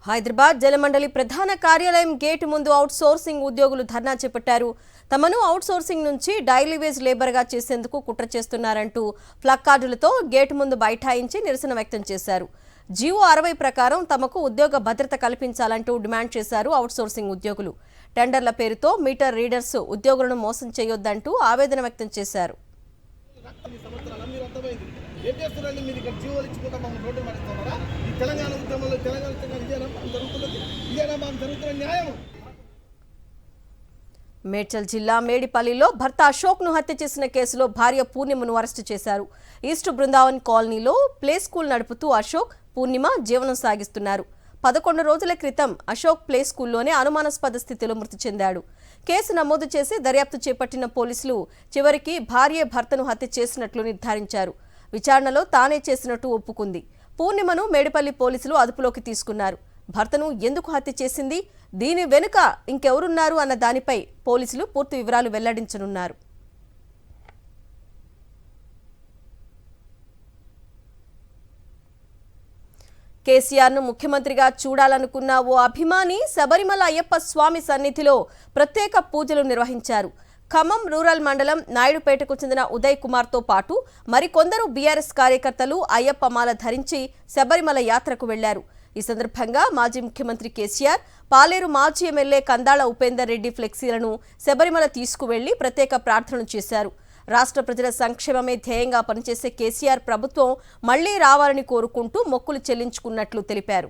హైదరాబాద్ జలమండలి ప్రధాన కార్యాలయం గేటు ముందు అవుట్సోర్సింగ్ ఉద్యోగులు ధర్నా చేపట్టారు. తమను అవుట్సోర్సింగ్ నుంచి డైలీ వేజ్ లేబర్గా చేసేందుకు కుట్ర చేస్తున్నారంటూ ప్లకార్డులతో గేటు ముందు బైఠాయించి నిరసన వ్యక్తం చేశారు. జీవో 60 ప్రకారం తమకు ఉద్యోగ భద్రత కల్పించాలంటూ డిమాండ్ చేశారు అవుట్సోర్సింగ్ ఉద్యోగులు. టెండర్ల పేరుతో మీటర్ రీడర్స్ ఉద్యోగులను మోసం చేయొద్దంటూ ఆవేదన వ్యక్తం చేశారు. మేడ్చల్ జిల్లా మేడిపల్లిలో భర్త అశోక్ను హత్య చేసిన కేసులో భార్య పూర్ణిమను అరెస్టు చేశారు. ఈస్ట్ బృందావన్ కాలనీలో ప్లే స్కూల్ నడుపుతూ అశోక్, పూర్ణిమ జీవనం సాగిస్తున్నారు. 11 రోజుల క్రితం అశోక్ ప్లే స్కూల్లోనే అనుమానాస్పద స్థితిలో మృతి చెందాడు. కేసు నమోదు చేసి దర్యాప్తు చేపట్టిన పోలీసులు చివరికి భార్య భర్తను హత్య చేసినట్లు నిర్ధారించారు. విచారణలో తానే చేసినట్టు ఒప్పుకుంది. పూర్ణిమను మేడిపల్లి పోలీసులు అదుపులోకి తీసుకున్నారు. భర్తను ఎందుకు హత్య చేసింది, దీని వెనుక ఇంకెవరున్నారు అన్న దానిపై పోలీసులు పూర్తి వివరాలు వెల్లడించనున్నారు. కేసీఆర్ను ముఖ్యమంత్రిగా చూడాలనుకున్న ఓ అభిమాని శబరిమల అయ్యప్ప స్వామి సన్నిధిలో ప్రత్యేక పూజలు నిర్వహించారు. ఖమ్మం రూరల్ మండలం నాయుడుపేటకు చెందిన ఉదయ్ కుమార్తో పాటు మరికొందరు బీఆర్ఎస్ కార్యకర్తలు అయ్యప్ప మాల ధరించి శబరిమల యాత్రకు వెళ్లారు. ఈ సందర్భంగా మాజీ ముఖ్యమంత్రి కేసీఆర్, పాలేరు మాజీ ఎమ్మెల్యే కందాళ ఉపేందర్ రెడ్డి ఫ్లెక్సీలను శబరిమల తీసుకువెళ్లి ప్రత్యేక ప్రార్థనలు చేశారు. రాష్ట్ర ప్రజల సంక్షేమమే ధ్యేయంగా పనిచేసే కేసీఆర్ ప్రభుత్వం మళ్లీ రావాలని కోరుకుంటూ మొక్కులు చెల్లించుకున్నట్లు తెలిపారు.